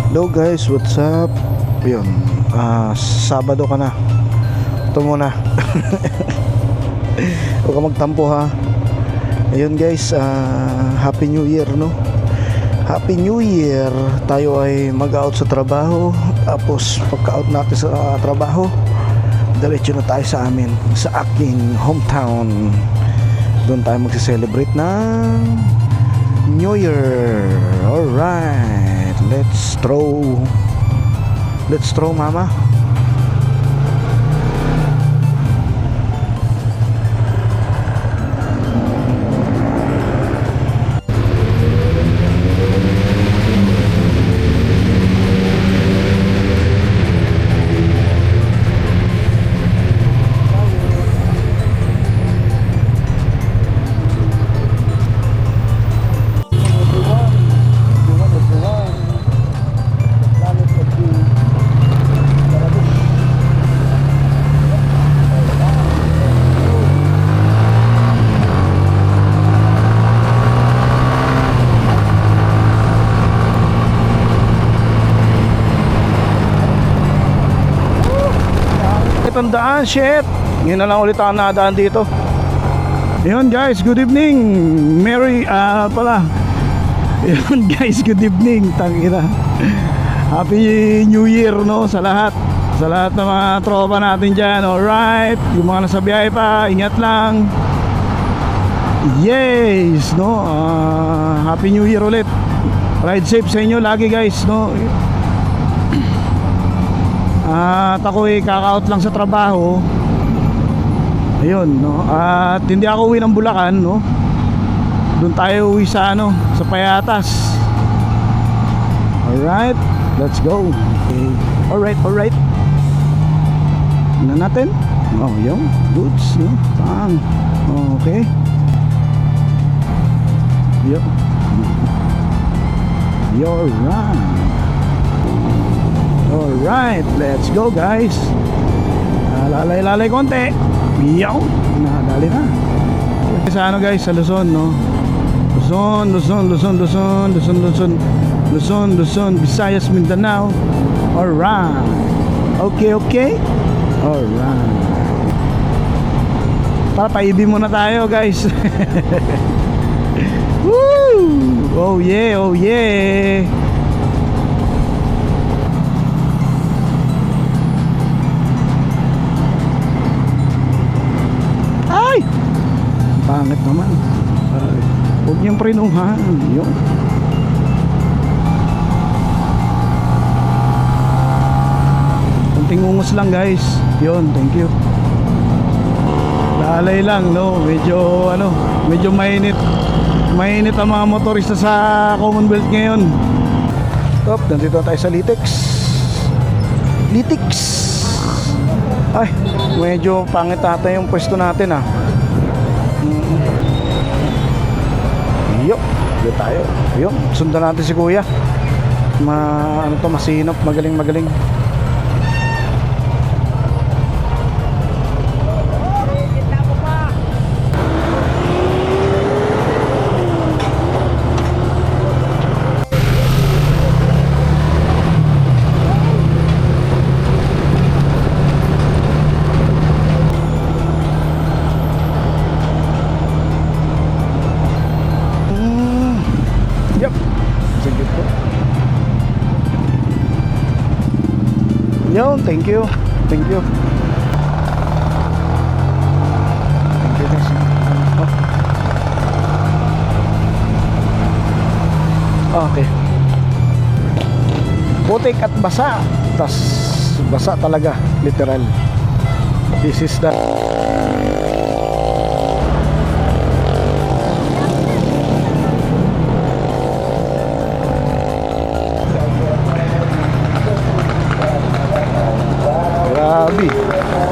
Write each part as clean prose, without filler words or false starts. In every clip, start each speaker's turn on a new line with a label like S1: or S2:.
S1: Hello guys, what's up? Yun, Sabado ka na. Ito muna. Huwag ka magtampo ha. Ayun guys, Happy New Year, no? Happy New Year. Tayo ay mag-out sa trabaho. Tapos pagka-out natin sa trabaho, diretso na tayo sa amin, sa aking hometown. Doon tayo magse-celebrate ng New Year. Alright, let's throw mama. Tandaan, shit. Ngayon na lang ulit ako nadaan dito. Yun guys, good evening. Merry pala. Yun guys, good evening. Tangina. Happy New Year, no, sa lahat. Sa lahat ng mga tropa natin dyan. Alright, yung mga nasa biyahe pa, ingat lang. Yes, no. Happy New Year ulit. Ride safe sa inyo lagi guys, no. At ako ay kaka-out lang sa trabaho. Ayun, no. At hindi ako uwi ng Bulacan, no. Doon tayo uwi sa sa Payatas. Alright, let's go. Okay. Alright. Na natin. Oh, yun. Goods, no. Tang. Okay. Yep. You're right. Alright, let's go guys. Lalay konti. Yaw, nadali na. Sa guys, sa Luzon, no. Luzon, Visayas, Mindanao. Alright. Okay. Alright. Tara, paibi muna tayo guys. Woo! Oh yeah. Pangit naman. Huwag niyang prinuhan. Yun. Kunting ungos lang guys. Yun, thank you. Lalay lang, no. Medyo mainit. Mainit ang mga motorista sa Commonwealth ngayon. Top, nandito tayo sa Litex. Ay, medyo pangit ata yung pwesto natin Dito tayo. Ayun, sundan natin si kuya. Masinop, magaling. Yo, thank you guys. Okay. Putik at basa. Basa talaga, literal. This is the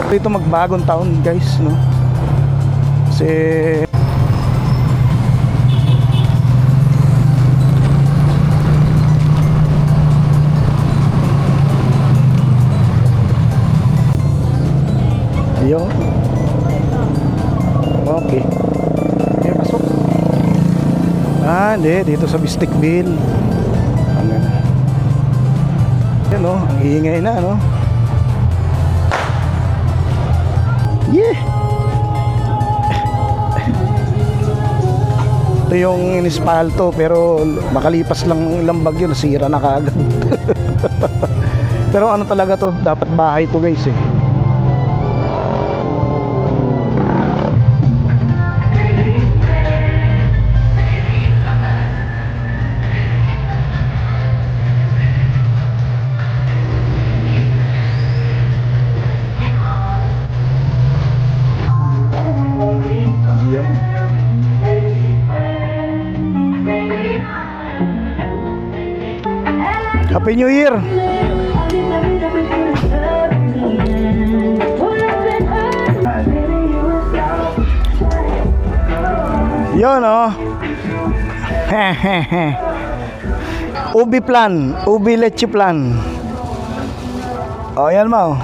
S1: dito magbagong taon guys, no. Kasi yun. Okay. Okay, pasok. Hindi, dito sa Bistikville. Ano na. no? Ang ingay na, no? Yeah! Ito yung inispalto, pero makalipas lang ilang bagyo, nasira na kaagad. Pero ano talaga to? Dapat bahay to guys eh. Happy New Year! Yun oh. Ubi plan, ubi leche plan. Oh, yan mo.